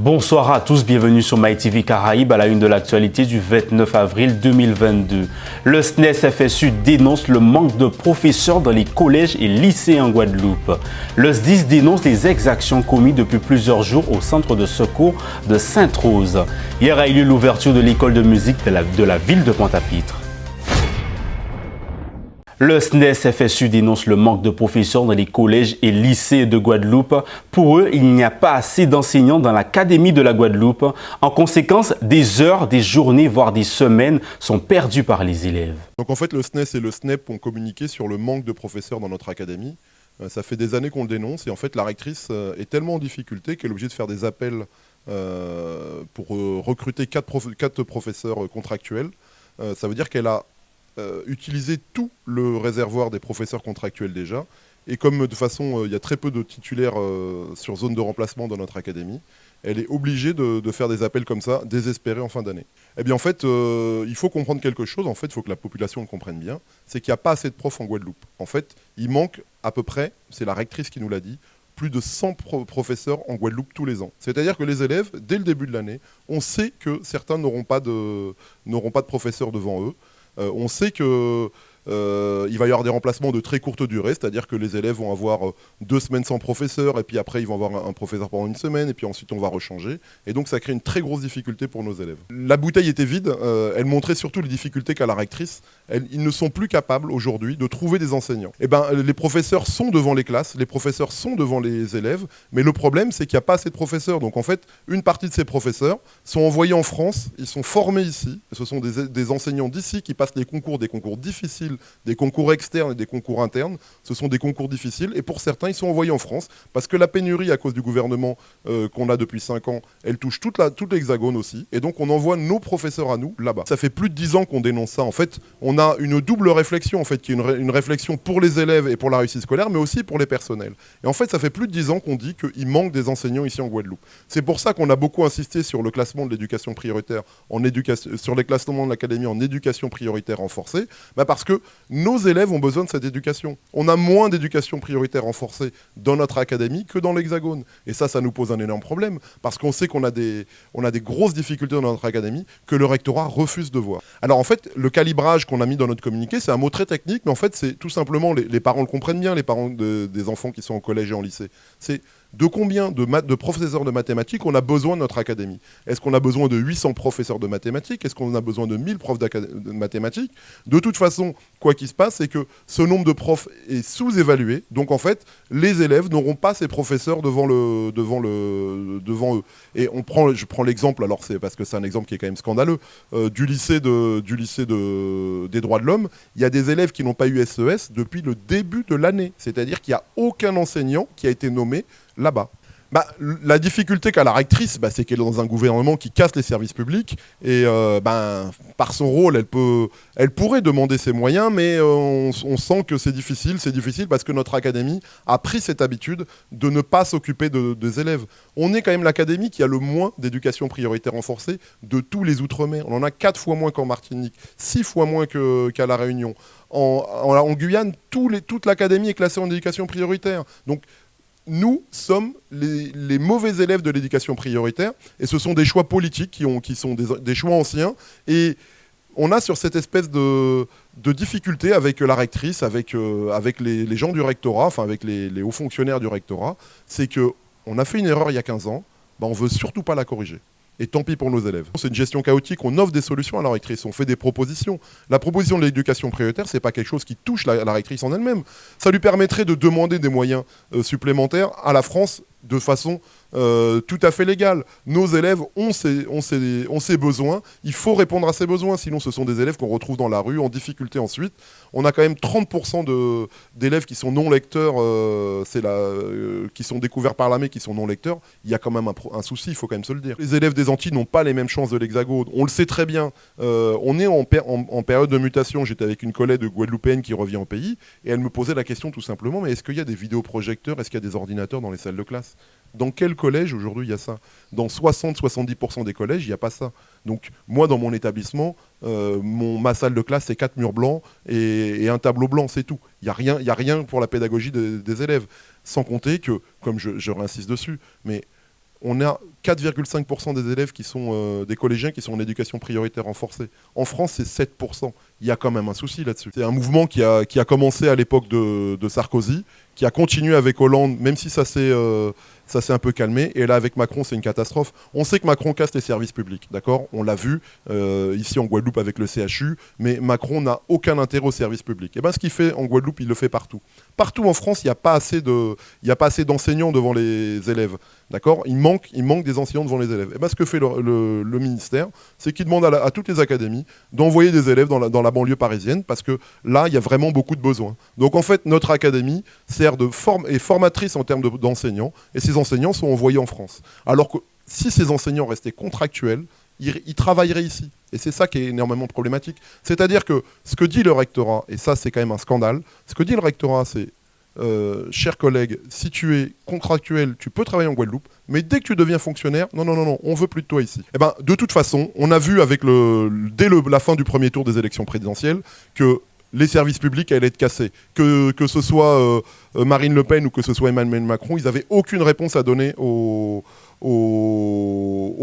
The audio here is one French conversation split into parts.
Bonsoir à tous, bienvenue sur MyTV Caraïbes à la une de l'actualité du 29 avril 2022. Le SNES-FSU dénonce le manque de professeurs dans les collèges et lycées en Guadeloupe. Le SDIS dénonce les exactions commises depuis plusieurs jours au centre de secours de Sainte-Rose. Hier a eu lieu l'ouverture de l'école de musique de la ville de Pointe-à-Pitre. Le SNES-FSU dénonce le manque de professeurs dans les collèges et lycées de Guadeloupe. Pour eux, il n'y a pas assez d'enseignants dans l'académie de la Guadeloupe. En conséquence, des heures, des journées, voire des semaines sont perdues par les élèves. Donc en fait, le SNES et le SNEP ont communiqué sur le manque de professeurs dans notre académie. Ça fait des années qu'on le dénonce et en fait, la rectrice est tellement en difficulté qu'elle est obligée de faire des appels pour recruter 4 professeurs contractuels. Ça veut dire qu'elle a utiliser tout le réservoir des professeurs contractuels déjà. Et comme de toute façon, il y a très peu de titulaires sur zone de remplacement dans notre académie, elle est obligée de faire des appels comme ça, désespérés en fin d'année. Eh bien en fait, il faut comprendre quelque chose, en fait, il faut que la population le comprenne bien, c'est qu'il n'y a pas assez de profs en Guadeloupe. En fait, il manque à peu près, c'est la rectrice qui nous l'a dit, plus de 100 professeurs en Guadeloupe tous les ans. C'est-à-dire que les élèves, dès le début de l'année, on sait que certains n'auront pas de professeurs devant eux. On sait qu'il va y avoir des remplacements de très courte durée, c'est-à-dire que les élèves vont avoir 2 semaines sans professeur, et puis après ils vont avoir un professeur pendant 1 semaine, et puis ensuite on va rechanger. Et donc ça crée une très grosse difficulté pour nos élèves. La bouteille était vide, elle montrait surtout les difficultés qu'a la rectrice. Ils ne sont plus capables aujourd'hui de trouver des enseignants. Et ben, les professeurs sont devant les classes, les professeurs sont devant les élèves, mais le problème c'est qu'il n'y a pas assez de professeurs. Donc en fait, une partie de ces professeurs sont envoyés en France, ils sont formés ici, ce sont des enseignants d'ici qui passent des concours difficiles, des concours externes et des concours internes. Ce sont des concours difficiles et pour certains, ils sont envoyés en France parce que la pénurie à cause du gouvernement qu'on a depuis 5 ans, elle touche toute l'Hexagone aussi. Et donc, on envoie nos professeurs à nous là-bas. Ça fait plus de 10 ans qu'on dénonce ça. En fait, on a une double réflexion, en fait, qui est une réflexion pour les élèves et pour la réussite scolaire, mais aussi pour les personnels. Et en fait, ça fait plus de 10 ans qu'on dit qu'il manque des enseignants ici en Guadeloupe. C'est pour ça qu'on a beaucoup insisté sur le classement de l'éducation prioritaire, sur les classements de l'académie en éducation prioritaire renforcée, parce que nos élèves ont besoin de cette éducation. On a moins d'éducation prioritaire renforcée dans notre académie que dans l'Hexagone. Et ça nous pose un énorme problème, parce qu'on sait qu'on a des grosses difficultés dans notre académie que le rectorat refuse de voir. Alors en fait, le calibrage qu'on a mis dans notre communiqué, c'est un mot très technique, mais en fait, c'est tout simplement, les parents le comprennent bien, les parents des enfants qui sont en collège et en lycée. C'est de combien de professeurs de mathématiques on a besoin de notre académie. Est-ce qu'on a besoin de 800 professeurs de mathématiques? Est-ce qu'on a besoin de 1000 profs de mathématiques? De toute façon, quoi qu'il se passe, c'est que ce nombre de profs est sous-évalué. Donc en fait, les élèves n'auront pas ces professeurs devant eux. Et je prends l'exemple, alors c'est parce que c'est un exemple qui est quand même scandaleux, du lycée des droits de l'homme. Il y a des élèves qui n'ont pas eu SES depuis le début de l'année. C'est-à-dire qu'il n'y a aucun enseignant qui a été nommé là-bas. La difficulté qu'a la rectrice, c'est qu'elle est dans un gouvernement qui casse les services publics et par son rôle, elle pourrait demander ses moyens, mais on sent que c'est difficile parce que notre académie a pris cette habitude de ne pas s'occuper des élèves. On est quand même l'académie qui a le moins d'éducation prioritaire renforcée de tous les Outre-mer. On en a 4 fois moins qu'en Martinique, 6 fois moins qu'à La Réunion. En Guyane, toute l'académie est classée en éducation prioritaire. Donc, nous sommes les mauvais élèves de l'éducation prioritaire et ce sont des choix politiques qui sont des choix anciens et on a sur cette espèce de difficulté avec la rectrice, avec les gens du rectorat, enfin avec les hauts fonctionnaires du rectorat, c'est qu'on a fait une erreur il y a 15 ans, on ne veut surtout pas la corriger. Et tant pis pour nos élèves. C'est une gestion chaotique, on offre des solutions à la rectrice, on fait des propositions. La proposition de l'éducation prioritaire, ce n'est pas quelque chose qui touche la rectrice en elle-même. Ça lui permettrait de demander des moyens supplémentaires à la France de façon tout à fait légale. Nos élèves ont ces besoins, il faut répondre à ces besoins, sinon ce sont des élèves qu'on retrouve dans la rue, en difficulté ensuite. On a quand même 30% d'élèves qui sont non-lecteurs, qui sont découverts par l'armée, qui sont non-lecteurs. Il y a quand même un souci, il faut quand même se le dire. Les élèves des Antilles n'ont pas les mêmes chances de l'Hexagone, on le sait très bien. On est en période de mutation, j'étais avec une collègue guadeloupéenne qui revient au pays, et elle me posait la question tout simplement, mais est-ce qu'il y a des vidéoprojecteurs, est-ce qu'il y a des ordinateurs dans les salles de classe ? Dans quel collège aujourd'hui il y a ça? Dans 60-70% des collèges, il n'y a pas ça. Donc moi, dans mon établissement, ma salle de classe, c'est 4 murs blancs et un tableau blanc, c'est tout. Il n'y a rien pour la pédagogie des élèves. Sans compter que, comme je réinsiste dessus, mais on a 4,5% des élèves qui sont des collégiens qui sont en éducation prioritaire renforcée. En France, c'est 7%. Il y a quand même un souci là-dessus. C'est un mouvement qui a commencé à l'époque de Sarkozy, qui a continué avec Hollande, même si ça s'est un peu calmé. Et là, avec Macron, c'est une catastrophe. On sait que Macron casse les services publics, d'accord ? On l'a vu ici en Guadeloupe avec le CHU, mais Macron n'a aucun intérêt aux services publics. Et bien, ce qu'il fait en Guadeloupe, il le fait partout. Partout en France, il n'y a pas assez d'enseignants devant les élèves, d'accord ? Il manque des enseignants devant les élèves. Et bien, ce que fait le ministère, c'est qu'il demande à toutes les académies d'envoyer des élèves dans la banlieue parisienne, parce que là, il y a vraiment beaucoup de besoins. Donc, en fait, notre académie sert est formatrice en termes d'enseignants, et ces enseignants sont envoyés en France. Alors que si ces enseignants restaient contractuels, ils travailleraient ici. Et c'est ça qui est énormément problématique. C'est-à-dire que ce que dit le rectorat, et ça c'est quand même un scandale, ce que dit le rectorat c'est chers collègues, si tu es contractuel, tu peux travailler en Guadeloupe, mais dès que tu deviens fonctionnaire, non, on veut plus de toi ici. Et ben, de toute façon, on a vu dès la fin du premier tour des élections présidentielles que les services publics allaient être cassés. Que ce soit Marine Le Pen ou que ce soit Emmanuel Macron, ils n'avaient aucune réponse à donner aux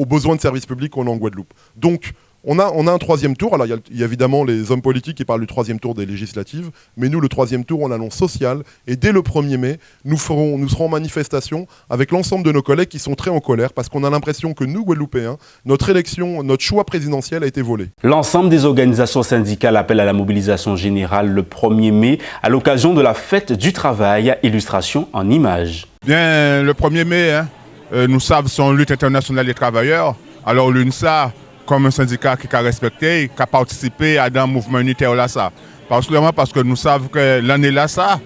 besoins de services publics qu'on a en Guadeloupe. Donc, on a un troisième tour. Alors, il y a évidemment les hommes politiques qui parlent du troisième tour des législatives, mais nous, le troisième tour, on l'annonce social. Et dès le 1er mai, nous serons en manifestation avec l'ensemble de nos collègues qui sont très en colère parce qu'on a l'impression que nous, Guadeloupéens, notre choix présidentiel a été volé. L'ensemble des organisations syndicales appellent à la mobilisation générale le 1er mai à l'occasion de la fête du travail. Illustration en images. Bien, le 1er mai, nous savons que c'est une lutte internationale des travailleurs. Alors l'UNSA, comme un syndicat qui a respecté, qui a participé à un mouvement unitaire là ça. Parce que nous savons que l'année là ça,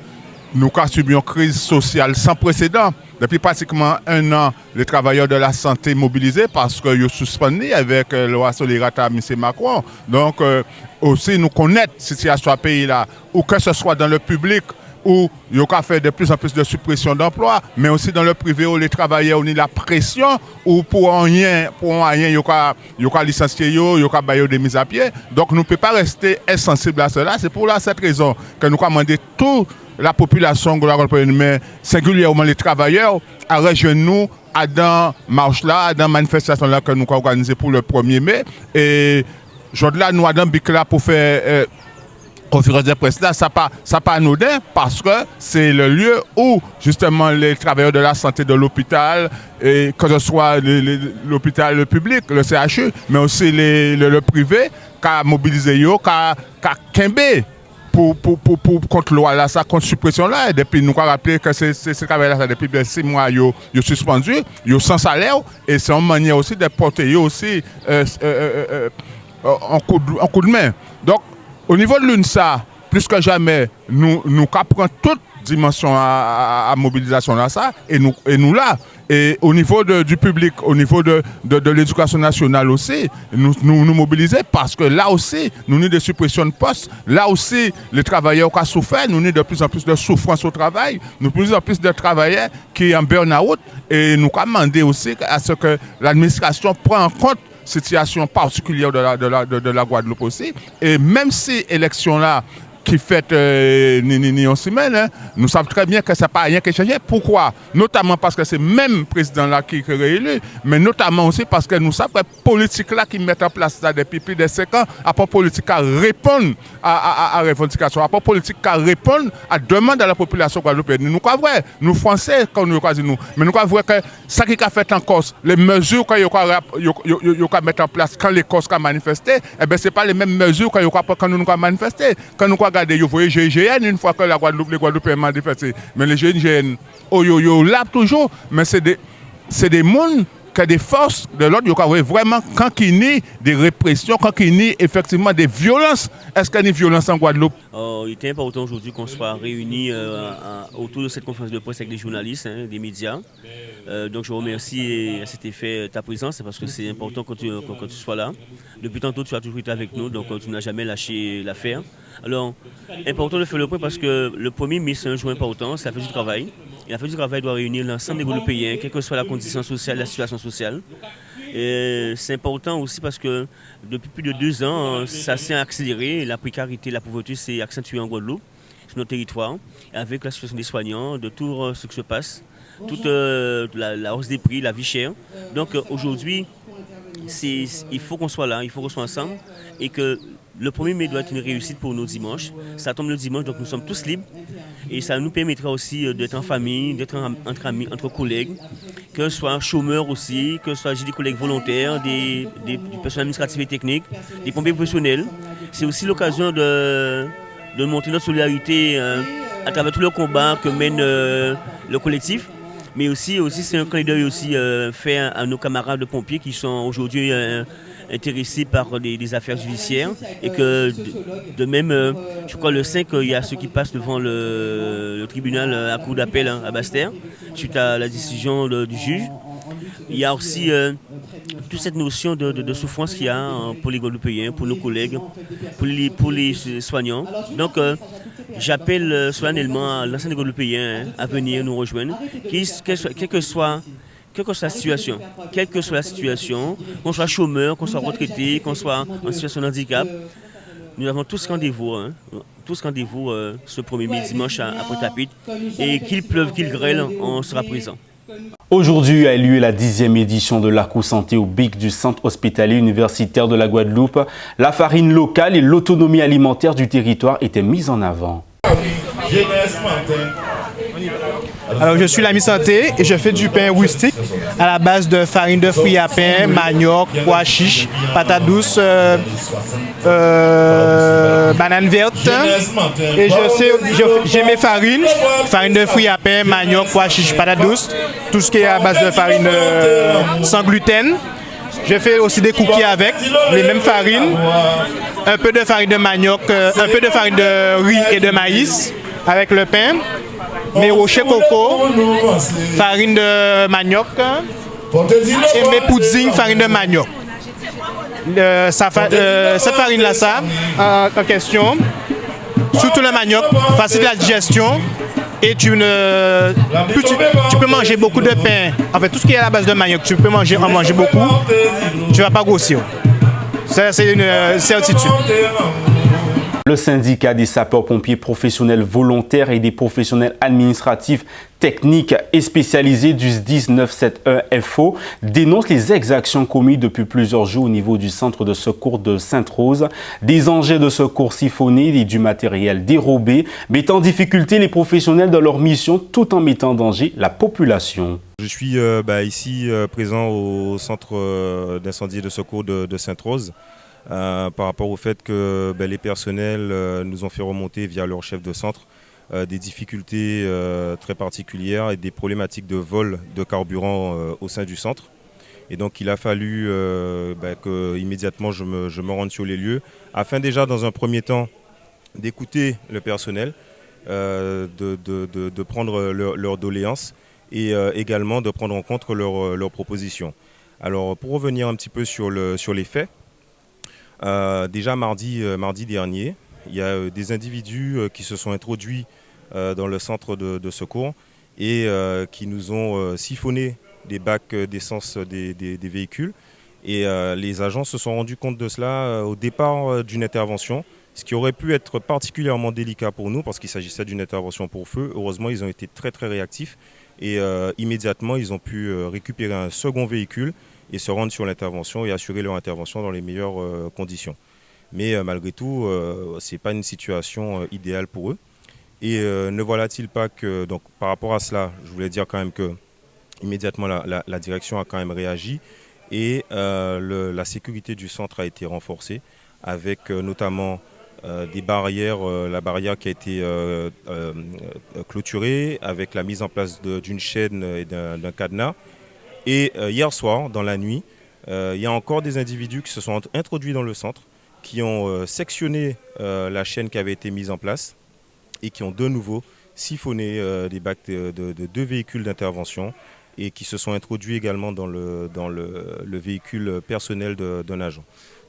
nous avons subi une crise sociale sans précédent. Depuis pratiquement un an, les travailleurs de la santé mobilisés parce qu'ils sont suspendus avec la loi Solidarité à M. Macron. Donc aussi nous connaissons la situation à pays là, ou que ce soit dans le public, où il y a fait de plus en plus de suppression d'emplois, mais aussi dans le privé où les travailleurs ont la pression, où pour rien, il y a licencié, il y a des mises à pied. Donc nous ne pouvons pas rester insensibles à cela. C'est pour cette raison que nous avons demandé toute la population, mais singulièrement les travailleurs, à rejoindre nous à dans marche là, dans manifestation là que nous avons organisée pour le 1er mai. Et aujourd'hui, nous avons bic là pour faire conférence de presse là, ça pas anodin parce que c'est le lieu où justement les travailleurs de la santé de l'hôpital, et que ce soit l'hôpital public, le CHU, mais aussi le privé, qui a mobilisé, qui a qu'imbé pour contre loi là, ça contre suppression là. Et depuis nous avons rappelé que ces travailleurs là depuis 6 mois ils sont suspendus, ils sont sans salaire, et c'est une manière aussi de porter aussi en coup de main. Donc au niveau de l'UNSA, plus que jamais, nous prenons toute dimension à mobilisation là ça, et nous là. Et au niveau du public, au niveau de l'éducation nationale aussi, nous mobiliser parce que là aussi, nous avons des suppressions de postes. Là aussi, les travailleurs qui ont souffert, nous avons de plus en plus de souffrance au travail. Nous avons de plus en plus de travailleurs qui sont en burn-out. Et nous avons demandé aussi à ce que l'administration prenne en compte situation particulière de la Guadeloupe aussi. Et même si l'élection là qui fait ni en semaine, hein, nous savons très bien que ça n'a pas rien qui changé. Pourquoi? Notamment parce que c'est même président là qui est réélu, mais notamment aussi parce que nous savons que la politique là qui met en place là depuis plus de 5 ans, à part politique à répondre à revendication, à part politique à répondre à demande de la population guadeloupéenne. Nous croyons vrai, nous Français, quand nous croyons nous, mais nous croyons vrai que ça qui a fait en Corse, les mesures qu'il y a mettre en place quand les Corses ont manifesté, eh bien, ce n'est pas les mêmes mesures quand nous avons manifesté. Quand nous regardez, vous voyez GIGN une fois que les Guadeloupéens manifesté. Mais les GIGN, là toujours, mais c'est des mondes que des forces de l'ordre, vous voyez vraiment quand il y a des répressions, quand il y a effectivement des violences. Est-ce qu'il y a des violences en Guadeloupe? Il était important aujourd'hui qu'on soit réunis autour de cette conférence de presse avec des journalistes, des médias. Donc je remercie à cet effet ta présence parce que c'est important quand tu sois là. Depuis tantôt tu as toujours été avec nous, donc tu n'as jamais lâché l'affaire. Alors, important de faire le point parce que le 1er mai c'est un jour important, c'est la fête du travail. Et la fête du travail doit réunir l'ensemble des Guadeloupéens, quelle que soit la condition sociale, la situation sociale. Et c'est important aussi parce que depuis plus de 2 ans, ça s'est accéléré. La précarité, la pauvreté s'est accentuée en Guadeloupe, sur notre territoire. Et avec la situation des soignants, de tout ce qui se passe, toute la hausse des prix, la vie chère. Donc aujourd'hui, il faut qu'on soit là, il faut qu'on soit ensemble et que le 1er mai doit être une réussite pour nos dimanches. Ça tombe le dimanche, donc nous sommes tous libres et ça nous permettra aussi d'être en famille, d'être entre amis, entre collègues, que ce soit chômeurs aussi, que ce soit des collègues volontaires, du personnel administratif et technique, des pompiers professionnels. C'est aussi l'occasion de montrer notre solidarité à travers tous les combats que mène le collectif. Mais aussi c'est un clin d'œil aussi fait à nos camarades de pompiers qui sont aujourd'hui intéressés par des affaires judiciaires et que de même, je crois le 5, il y a ceux qui passent devant le tribunal à cour d'appel à Basse-Terre suite à la décision du juge. Il y a aussi toute cette notion de souffrance qu'il y a pour les Guadeloupéens, pour nos collègues, pour les soignants. Donc j'appelle solennellement l'ensemble des Guadeloupéens à venir nous rejoindre, quelle que soit la situation, qu'on soit chômeur, qu'on soit retraité, qu'on soit en situation de handicap, nous avons tous rendez-vous, ce 1er mai dimanche à Pointe-à-Pitre. Et qu'il pleuve, qu'il grêle, on sera présent. Aujourd'hui a eu lieu la 10e édition de l'Arco Santé au BIC du Centre hospitalier universitaire de la Guadeloupe. La farine locale et l'autonomie alimentaire du territoire étaient mises en avant. Alors je suis l'ami santé et je fais du pain rustique à la base de farine de fruits à pain, manioc, pois chiches, patates douces, bananes vertes. Et j'ai mes farines de fruits à pain, manioc, pois chiches, patates douces, tout ce qui est à base de farine sans gluten. Je fais aussi des cookies avec les mêmes farines, un peu de farine de manioc, un peu de farine de riz et de maïs avec le pain. Mes rochers coco, farine de manioc et mes puddings farine de manioc. Cette farine-là, en question, surtout le manioc, facile la digestion et tu peux manger beaucoup de pain. En fait, tout ce qui est à la base de manioc, tu peux en manger beaucoup, tu ne vas pas grossir. Ça, c'est une certitude. Le syndicat des sapeurs-pompiers professionnels volontaires et des professionnels administratifs, techniques et spécialisés du SDIS 971 FO dénonce les exactions commises depuis plusieurs jours au niveau du centre de secours de Sainte-Rose. Des engins de secours siphonnés et du matériel dérobé mettant en difficulté les professionnels dans leur mission tout en mettant en danger la population. Je suis ici présent au centre d'incendie et de secours de Sainte-Rose. Par rapport au fait que les personnels nous ont fait remonter via leur chef de centre des difficultés très particulières et des problématiques de vol de carburant au sein du centre. Et donc il a fallu que immédiatement je me rende sur les lieux afin déjà dans un premier temps d'écouter le personnel, de prendre leurs doléances et également de prendre en compte leurs propositions. Alors pour revenir un petit peu sur les faits, déjà mardi dernier, il y a des individus qui se sont introduits dans le centre de secours et qui nous ont siphonné des bacs d'essence des véhicules. Et les agents se sont rendus compte de cela au départ d'une intervention, ce qui aurait pu être particulièrement délicat pour nous parce qu'il s'agissait d'une intervention pour feu. Heureusement, ils ont été très très réactifs et immédiatement, ils ont pu récupérer un second véhicule et se rendre sur l'intervention et assurer leur intervention dans les meilleures conditions. Mais malgré tout, ce n'est pas une situation idéale pour eux. Et ne voilà-t-il pas que, donc, par rapport à cela, je voulais dire quand même que immédiatement la direction a quand même réagi et la sécurité du centre a été renforcée avec notamment des barrières, la barrière qui a été clôturée avec la mise en place d'une chaîne et d'un cadenas. Et hier soir, dans la nuit, il y a encore des individus qui se sont introduits dans le centre, qui ont sectionné la chaîne qui avait été mise en place et qui ont de nouveau siphonné des bacs de 2 véhicules d'intervention et qui se sont introduits également dans le véhicule personnel d'un agent.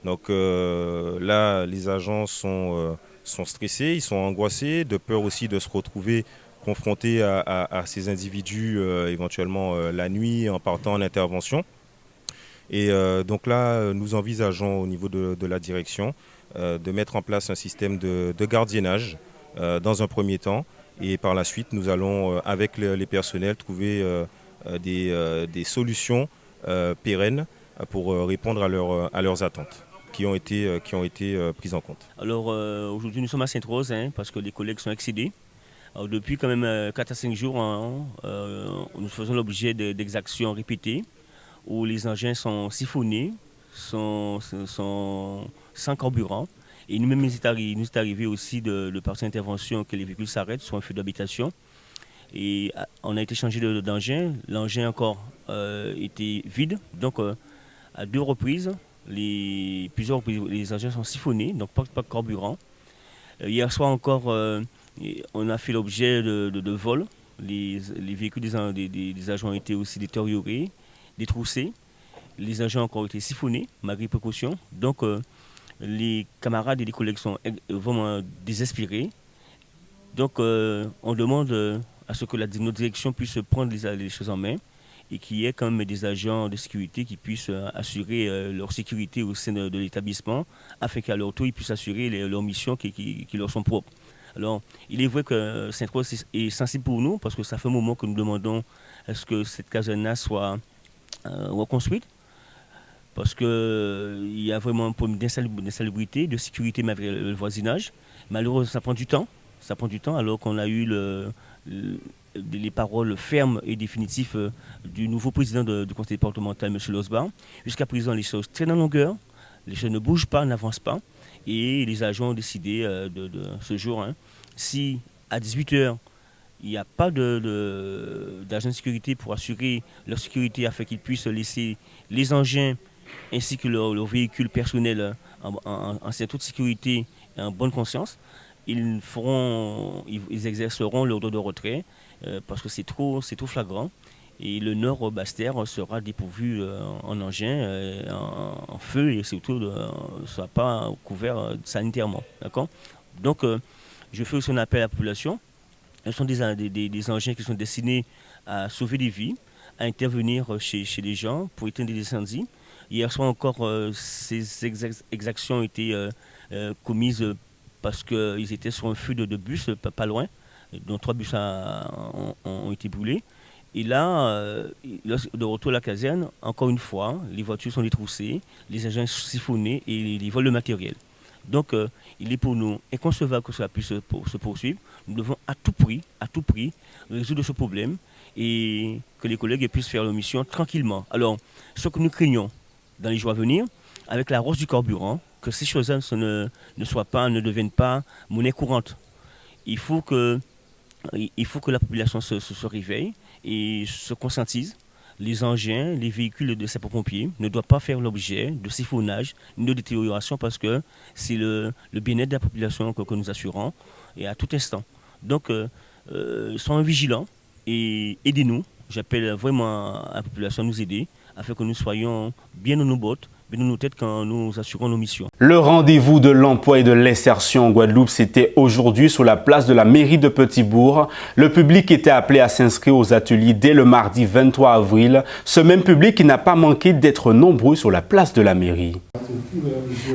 Donc là, les agents sont stressés, ils sont angoissés, de peur aussi de se retrouver confrontés à ces individus éventuellement la nuit en partant en intervention. Et donc là, nous envisageons au niveau de la direction de mettre en place un système de gardiennage dans un premier temps Et par la suite, nous allons, avec les personnels, trouver des solutions pérennes pour répondre à leurs attentes qui ont été prises en compte. Alors aujourd'hui, nous sommes à Sainte-Rose parce que les collègues sont excédés. Alors, depuis quand même 4 à 5 jours, nous faisons l'objet d'exactions répétées où les engins sont siphonnés, sont sans carburant. Et nous-mêmes, nous est arrivé aussi de partir d'intervention que les véhicules s'arrêtent sur un feu d'habitation. Et on a été changé d'engin. L'engin encore était vide. Donc à plusieurs reprises, les engins sont siphonnés, donc pas de carburant. Hier soir encore, on a fait l'objet de vols. Les véhicules des agents ont été aussi détériorés, détroussés. Les engins ont encore été siphonnés, malgré précaution. Donc les camarades et les collègues sont vraiment désespérés. Donc on demande à ce que notre direction puisse prendre les choses en main et qu'il y ait quand même des agents de sécurité qui puissent assurer leur sécurité au sein de l'établissement afin qu'à leur tour ils puissent assurer leurs missions qui leur sont propres. Alors, il est vrai que Sainte-Rose est sensible pour nous parce que ça fait un moment que nous demandons à ce que cette caserne soit reconstruite. Parce qu'il y a vraiment un problème d'insalubrité, de sécurité malgré le voisinage. Malheureusement, ça prend du temps. Ça prend du temps alors qu'on a eu les paroles fermes et définitives du nouveau président du conseil départemental, M. Losbar. Jusqu'à présent, les choses traînent en longueur, les choses ne bougent pas, n'avancent pas. Et les agents ont décidé de ce jour, si à 18h, il n'y a pas d'agent de sécurité pour assurer leur sécurité afin qu'ils puissent laisser les engins ainsi que leurs véhicules personnels en toute sécurité et en bonne conscience, ils exerceront l'ordre de retrait parce que c'est trop flagrant. Et le nord Basse-Terre sera dépourvu en engin, en feu et surtout ne sera pas couvert sanitairement. D'accord ? Donc, je fais aussi un appel à la population. Ce sont des engins qui sont destinés à sauver des vies, à intervenir chez les gens pour éteindre des incendies. Hier soir encore, ces exactions ont été commises parce qu'ils étaient sur un feu de bus pas loin, dont 3 bus ont été brûlés. Et là, de retour à la caserne, encore une fois, les voitures sont détroussées, les agents sont siphonnés et ils volent le matériel. Donc, il est pour nous inconcevable que cela puisse se poursuivre. Nous devons à tout prix résoudre ce problème et que les collègues puissent faire leur mission tranquillement. Alors, ce que nous craignons dans les jours à venir, avec la hausse du carburant, que ces choses-là ne deviennent pas monnaie courante. Il faut que la population se réveille et se conscientise. Les engins, les véhicules de sapeurs-pompiers ne doivent pas faire l'objet de siphonnage ni de détérioration parce que c'est le bien-être de la population que nous assurons et à tout instant. Donc, soyons vigilants et aidez-nous. J'appelle vraiment à la population à nous aider afin que nous soyons bien dans nos bottes, bien dans nos têtes quand nous assurons nos missions. Le rendez-vous de l'emploi et de l'insertion en Guadeloupe, c'était aujourd'hui sur la place de la mairie de Petit-Bourg. Le public était appelé à s'inscrire aux ateliers dès le mardi 23 avril. Ce même public qui n'a pas manqué d'être nombreux sur la place de la mairie.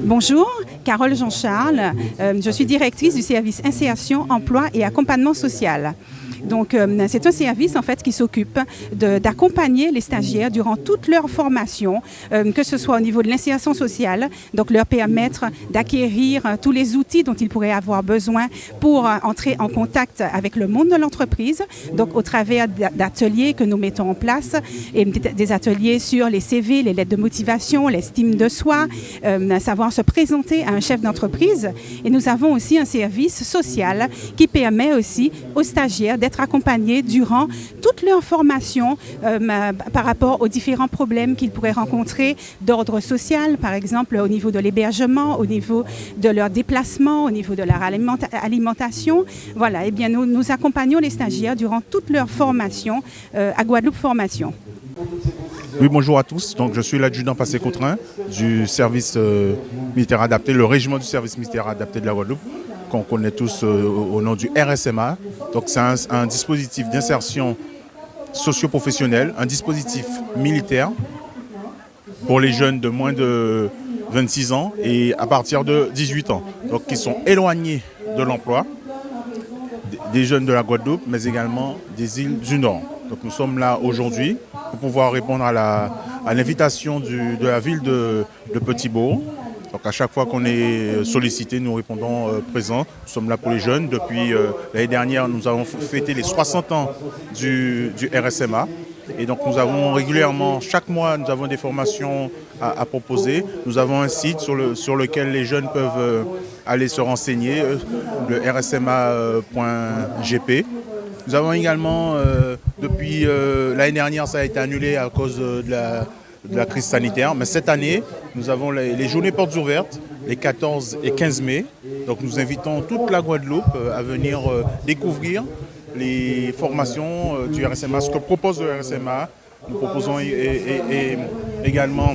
Bonjour, Carole Jean-Charles. Je suis directrice du service insertion, emploi et accompagnement social. Donc, c'est un service en fait qui s'occupe d'accompagner les stagiaires durant toute leur formation, que ce soit au niveau de l'insertion sociale, donc leur permettre d'acquérir tous les outils dont ils pourraient avoir besoin pour entrer en contact avec le monde de l'entreprise, donc au travers d'ateliers que nous mettons en place, et des ateliers sur les CV, les lettres de motivation, l'estime de soi, savoir se présenter à un chef d'entreprise. Et nous avons aussi un service social qui permet aussi aux stagiaires d'être accompagnés durant toute leur formation par rapport aux différents problèmes qu'ils pourraient rencontrer d'ordre social, par exemple au niveau de l'hébergement, au niveau de leur déplacement, au niveau de leur alimentation. Voilà, et bien nous accompagnons les stagiaires durant toute leur formation à Guadeloupe Formation. Oui, bonjour à tous. Donc, je suis l'adjudant Passé Coutrin du service militaire adapté, le régiment du service militaire adapté de la Guadeloupe, qu'on connaît tous au nom du RSMA. Donc c'est un dispositif d'insertion socio-professionnelle, un dispositif militaire pour les jeunes de moins de 26 ans et à partir de 18 ans. Donc qui sont éloignés de l'emploi, des jeunes de la Guadeloupe, mais également des îles du Nord. Donc nous sommes là aujourd'hui pour pouvoir répondre à l'invitation de la ville de Petit-Bourg. Donc à chaque fois qu'on est sollicité, nous répondons présents. Nous sommes là pour les jeunes. Depuis l'année dernière, nous avons fêté les 60 ans du RSMA. Et donc nous avons régulièrement, chaque mois, nous avons des formations à proposer. Nous avons un site sur lequel les jeunes peuvent aller se renseigner, le rsma.gp. Nous avons également, depuis l'année dernière, ça a été annulé à cause de la crise sanitaire. Mais cette année, nous avons les journées portes ouvertes, les 14 et 15 mai. Donc nous invitons toute la Guadeloupe à venir découvrir les formations du RSMA, ce que propose le RSMA. Nous proposons également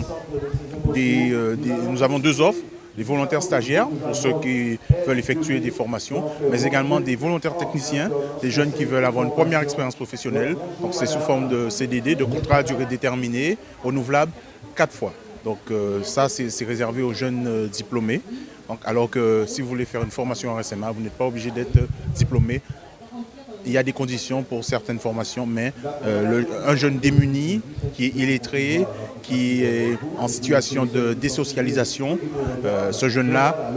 nous avons 2 offres. Des volontaires stagiaires, pour ceux qui veulent effectuer des formations, mais également des volontaires techniciens, des jeunes qui veulent avoir une première expérience professionnelle. Donc c'est sous forme de CDD, de contrat à durée déterminée, renouvelable 4 fois. Donc ça, c'est réservé aux jeunes diplômés. Donc, alors que si vous voulez faire une formation RSMA, vous n'êtes pas obligé d'être diplômé. Il y a des conditions pour certaines formations, mais un jeune démuni, qui est illettré, qui est en situation de désocialisation, ce jeune-là,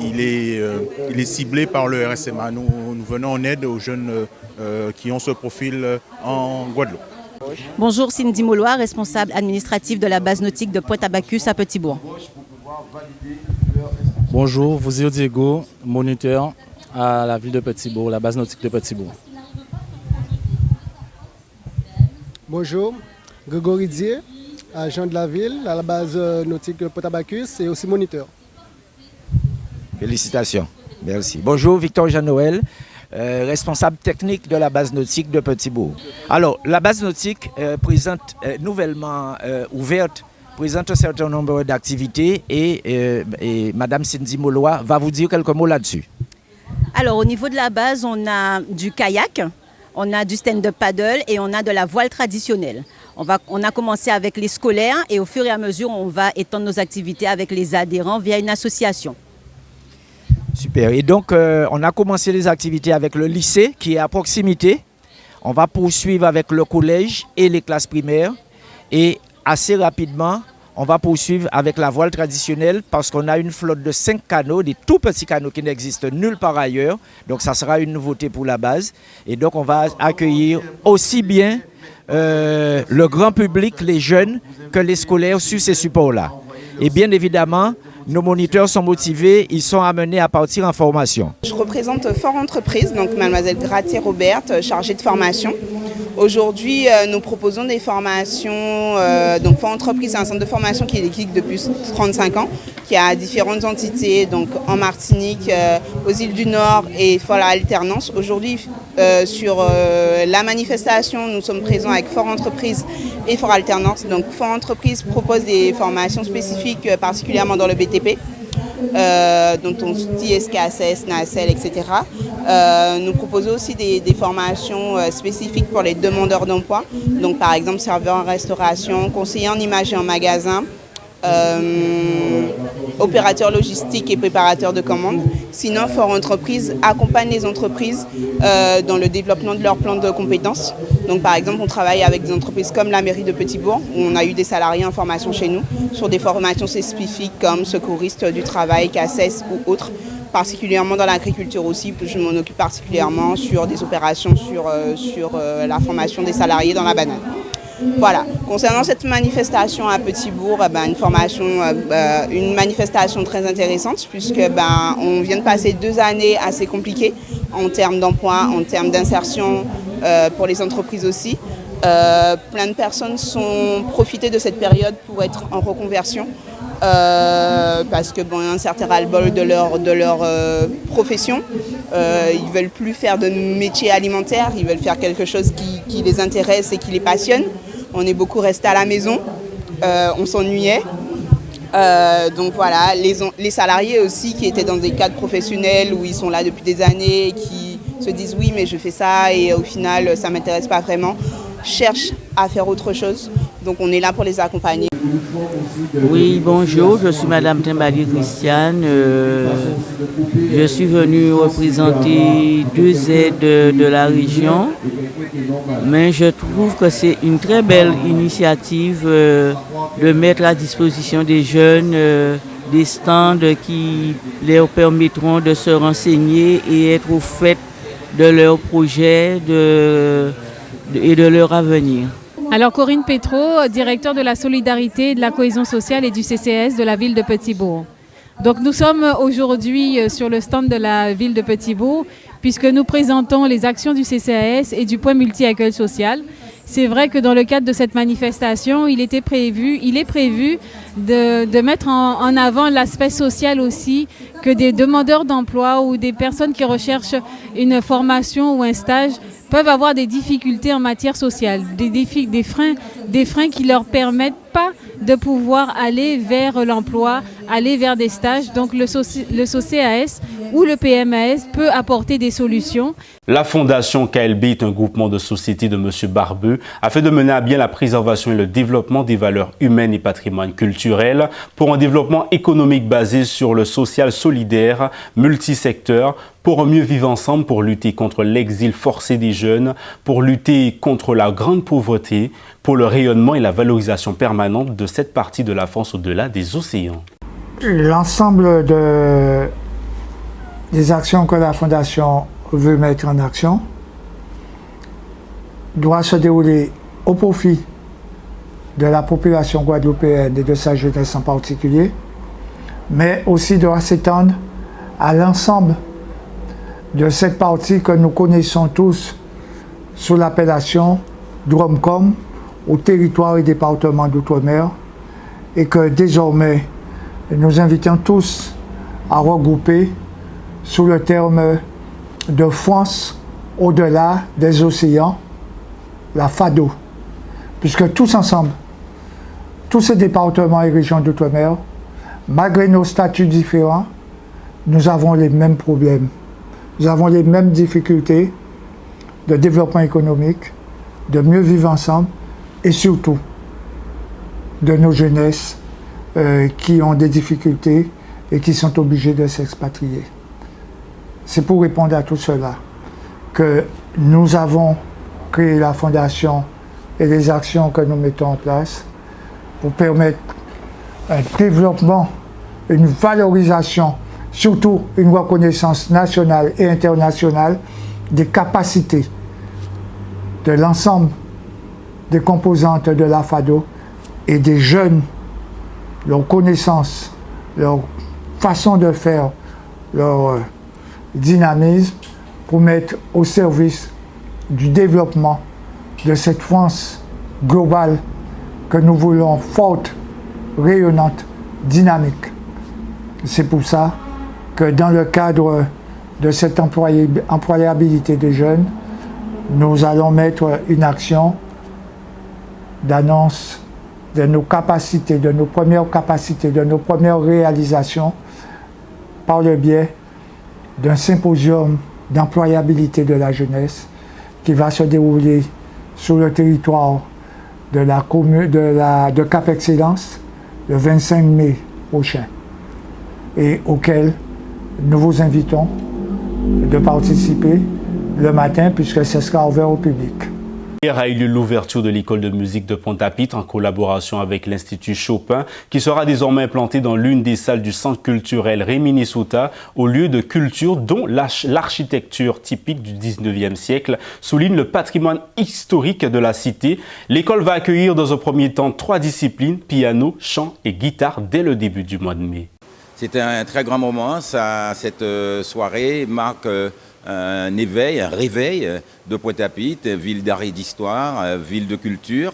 il est ciblé par le RSMA. Nous venons en aide aux jeunes qui ont ce profil en Guadeloupe. Bonjour, Cindy Maulois, responsable administrative de la base nautique de Pointe-à-Bacchus à Petit-Bourg. Bonjour, Vouzio Diego, moniteur à la ville de Petit-Bourg, la base nautique de Petit-Bourg. Bonjour, Grégory Dier, agent de la ville à la base nautique de Pointe-à-Bacchus et aussi moniteur. Félicitations, merci. Bonjour, Victor Jean-Noël, responsable technique de la base nautique de Petit-Bourg. Alors, la base nautique présente nouvellement ouverte, présente un certain nombre d'activités et Madame Cindy Maulois va vous dire quelques mots là-dessus. Alors au niveau de la base, on a du kayak, on a du stand-up paddle et on a de la voile traditionnelle. On a commencé avec les scolaires et au fur et à mesure, on va étendre nos activités avec les adhérents via une association. Super. Et donc, on a commencé les activités avec le lycée qui est à proximité. On va poursuivre avec le collège et les classes primaires. Et assez rapidement, on va poursuivre avec la voile traditionnelle parce qu'on a une flotte de 5 canots, des tout petits canots qui n'existent nulle part ailleurs. Donc ça sera une nouveauté pour la base. Et donc on va accueillir aussi bien le grand public, les jeunes, que les scolaires sur ces supports-là. Et bien évidemment, nos moniteurs sont motivés, ils sont amenés à partir en formation. Je représente Fort Entreprise, donc mademoiselle Gratier-Robert, chargée de formation. Aujourd'hui, nous proposons des formations. Donc Fort Entreprise, c'est un centre de formation qui existe depuis 35 ans, qui a différentes entités, donc en Martinique, aux îles du Nord et Fort Alternance. Aujourd'hui, sur la manifestation, nous sommes présents avec Fort Entreprise et Fort Alternance. Donc Fort Entreprise propose des formations spécifiques, particulièrement dans le BTP. Dont on dit SKSS, NACL, etc. Nous proposons aussi des formations spécifiques pour les demandeurs d'emploi. Donc par exemple serveur en restauration, conseiller en images et en magasin, opérateur logistique et préparateur de commandes. Sinon, Fort Entreprise accompagne les entreprises dans le développement de leur plan de compétences. Donc par exemple, on travaille avec des entreprises comme la mairie de Petit-Bourg, où on a eu des salariés en formation chez nous, sur des formations spécifiques comme secouriste du travail, CACES ou autres. Particulièrement dans l'agriculture aussi, je m'en occupe particulièrement sur des opérations sur la formation des salariés dans la banane. Voilà. Concernant cette manifestation à Petit-Bourg, une manifestation très intéressante puisque on vient de passer 2 années assez compliquées en termes d'emploi, en termes d'insertion pour les entreprises aussi. Plein de personnes sont profitées de cette période pour être en reconversion parce que y a un certain ras-le-bol de leur profession. Ils ne veulent plus faire de métier alimentaire, ils veulent faire quelque chose qui les intéresse et qui les passionne. On est beaucoup resté à la maison, on s'ennuyait. Donc voilà, les salariés aussi qui étaient dans des cadres professionnels où ils sont là depuis des années et qui se disent oui mais je fais ça et au final ça ne m'intéresse pas vraiment, cherchent à faire autre chose. Donc on est là pour les accompagner. Oui, bonjour, je suis Madame Timbali Christiane. Je suis venue représenter 2 aides de la région, mais je trouve que c'est une très belle initiative de mettre à disposition des jeunes des stands qui leur permettront de se renseigner et être au fait de leurs projets et de leur avenir. Alors Corinne Pétro, directeur de la solidarité, de la cohésion sociale et du CCAS de la ville de Petit-Bourg. Donc nous sommes aujourd'hui sur le stand de la ville de Petit-Bourg puisque nous présentons les actions du CCAS et du point multi-accueil social. C'est vrai que dans le cadre de cette manifestation, il est prévu de mettre en avant l'aspect social aussi, que des demandeurs d'emploi ou des personnes qui recherchent une formation ou un stage peuvent avoir des difficultés en matière sociale, des freins qui leur permettent pas de pouvoir aller vers l'emploi, aller vers des stages. Donc le CCAS ou le PMAS peut apporter des solutions. La Fondation KLB est un groupement de société de M. Barbeux afin de mener à bien la préservation et le développement des valeurs humaines et patrimoine culturel pour un développement économique basé sur le social solidaire, multisecteur, pour mieux vivre ensemble, pour lutter contre l'exil forcé des jeunes, pour lutter contre la grande pauvreté, pour le rayonnement et la valorisation permanente de cette partie de la France au-delà des océans. L'ensemble des actions que la Fondation veut mettre en action doit se dérouler au profit de la population guadeloupéenne et de sa jeunesse en particulier, mais aussi doit s'étendre à l'ensemble de cette partie que nous connaissons tous sous l'appellation DROMCOM, au territoire et département d'outre-mer, et que désormais nous invitons tous à regrouper sous le terme de France au-delà des océans, la FADO, puisque tous ensemble, tous ces départements et régions d'outre-mer, malgré nos statuts différents, nous avons les mêmes problèmes. Nous avons les mêmes difficultés de développement économique, de mieux vivre ensemble et surtout de nos jeunesses qui ont des difficultés et qui sont obligées de s'expatrier. C'est pour répondre à tout cela que nous avons créé la Fondation et les actions que nous mettons en place pour permettre un développement, une valorisation, surtout une reconnaissance nationale et internationale des capacités de l'ensemble des composantes de la FADO et des jeunes, leur connaissance, leur façon de faire, leur dynamisme pour mettre au service du développement de cette France globale que nous voulons forte, rayonnante, dynamique. C'est pour ça que dans le cadre de cette employabilité des jeunes, nous allons mettre une action d'annonce de nos capacités, de nos premières réalisations par le biais d'un symposium d'employabilité de la jeunesse qui va se dérouler sur le territoire de la commune de Cap Excellence le 25 mai prochain et auquel nous vous invitons de participer le matin puisque ce sera ouvert au public. Hier a eu lieu l'ouverture de l'école de musique de Pointe-à-Pitre en collaboration avec l'Institut Chopin qui sera désormais implanté dans l'une des salles du centre culturel Reminiscota au lieu de culture dont l'architecture typique du 19e siècle souligne le patrimoine historique de la cité. L'école va accueillir dans un premier temps 3 disciplines, piano, chant et guitare dès le début du mois de mai. C'était un très grand moment, cette soirée marque un éveil, un réveil de Pointe-à-Pitre, ville d'art et d'histoire, ville de culture.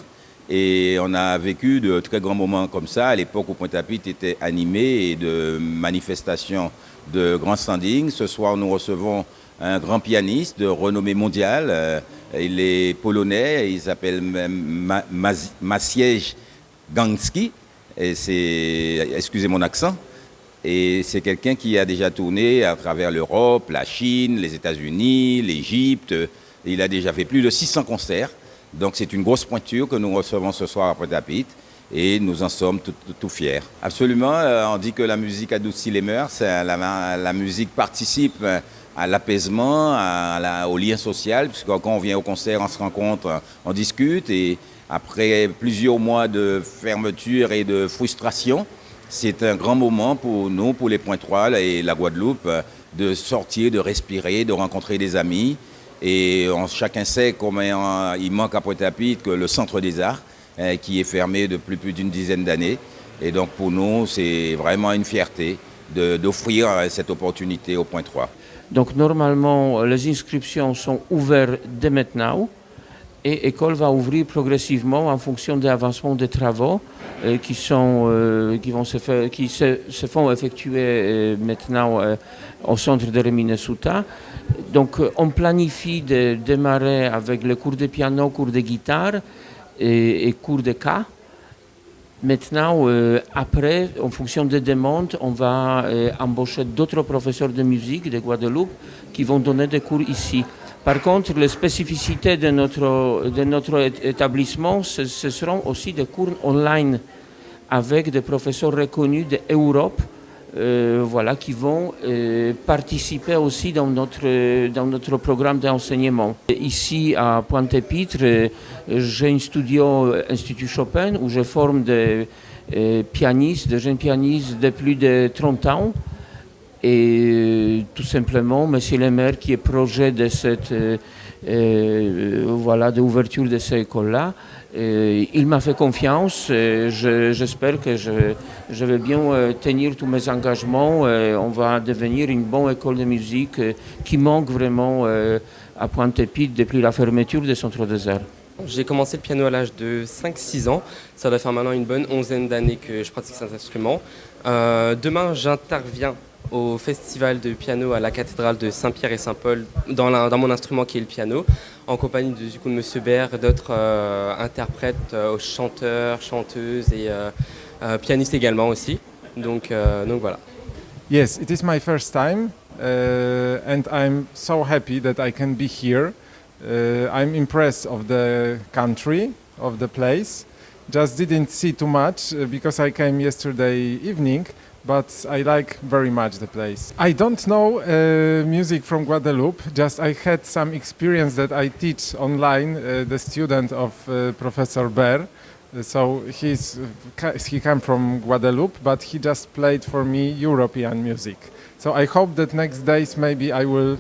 Et on a vécu de très grands moments comme ça, à l'époque où Pointe-à-Pitre était animé de manifestations de grand standing. Ce soir, nous recevons un grand pianiste de renommée mondiale. Il est polonais, il s'appelle Maciej Gąski. Et c'est, excusez mon accent. Et c'est quelqu'un qui a déjà tourné à travers l'Europe, la Chine, les États-Unis, l'Égypte. Il a déjà fait plus de 600 concerts. Donc c'est une grosse pointure que nous recevons ce soir à Pointe-à-Pitre et nous en sommes tout fiers. Absolument, on dit que la musique adoucit les mœurs, la musique participe à l'apaisement, au lien social, puisque quand on vient au concert, on se rencontre, on discute et après plusieurs mois de fermeture et de frustration, c'est un grand moment pour nous, pour les Pointois et la Guadeloupe, de sortir, de respirer, de rencontrer des amis. Et chacun sait combien il manque à Pointe-à-Pitre que le Centre des Arts, qui est fermé depuis plus d'une dizaine d'années. Et donc pour nous, c'est vraiment une fierté d'offrir cette opportunité aux Pointois. Donc normalement, les inscriptions sont ouvertes dès maintenant. Et l'école va ouvrir progressivement en fonction de l'avancement des travaux qui se font effectuer maintenant au centre de Minnesota. Donc on planifie de démarrer avec les cours de piano, cours de guitare et cours de cas. Maintenant, après, en fonction des demandes, on va embaucher d'autres professeurs de musique de Guadeloupe qui vont donner des cours ici. Par contre, les spécificités de notre établissement, ce seront aussi des cours online avec des professeurs reconnus d'Europe qui vont participer aussi dans notre programme d'enseignement. Ici, à Pointe-à-Pitre, j'ai un studio Institut Chopin où je forme des pianistes, des jeunes pianistes de plus de 30 ans. Et tout simplement, M. le maire, qui est projet de cette d'ouverture de cette école-là, il m'a fait confiance. J'espère que je vais bien tenir tous mes engagements. On va devenir une bonne école de musique qui manque vraiment à Pointe-à-Pitre depuis la fermeture du Centre des Arts. J'ai commencé le piano à l'âge de 5-6 ans. Ça doit faire maintenant une bonne 11aine d'années que je pratique cet instrument. Demain, j'interviens au festival de piano à la cathédrale de Saint-Pierre et Saint-Paul dans mon instrument qui est le piano, en compagnie de M. Baer, d'autres interprètes, chanteurs, chanteuses et pianistes également aussi. Donc voilà. Yes, it is my first time and I'm so happy that I can be here. I'm impressed of the country, of the place. Just didn't see too much because I came yesterday evening. But I like very much the place. I don't know music from Guadeloupe, just I had some experience that I teach online, the student of Professor Baer. So he came from Guadeloupe, but he just played for me European music. So I hope that next days maybe I will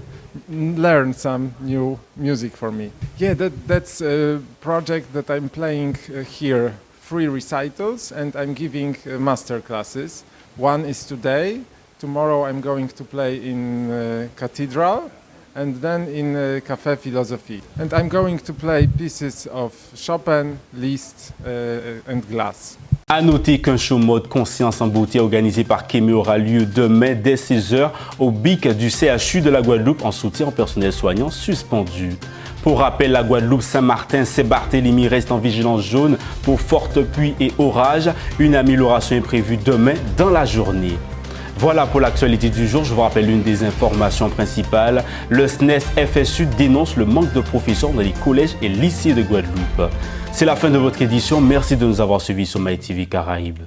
learn some new music for me. Yeah, that's a project that I'm playing here, 3 recitals, and I'm giving master classes. One is today. Tomorrow I'm going to play in Cathedral and then in Café Philosophie. And I'm going to play pieces of Chopin, Liszt and Glass. A noter qu'un show mode Conscience en beauté organisé par Kémé aura lieu demain dès 16h au BIC du CHU de la Guadeloupe en soutien au personnel soignant suspendu. Pour rappel, la Guadeloupe, Saint-Martin, Saint-Barthélemy restent en vigilance jaune pour fortes pluies et orages. Une amélioration est prévue demain dans la journée. Voilà pour l'actualité du jour. Je vous rappelle l'une des informations principales. Le SNES FSU dénonce le manque de professeurs dans les collèges et lycées de Guadeloupe. C'est la fin de votre édition. Merci de nous avoir suivis sur MyTV Caraïbes.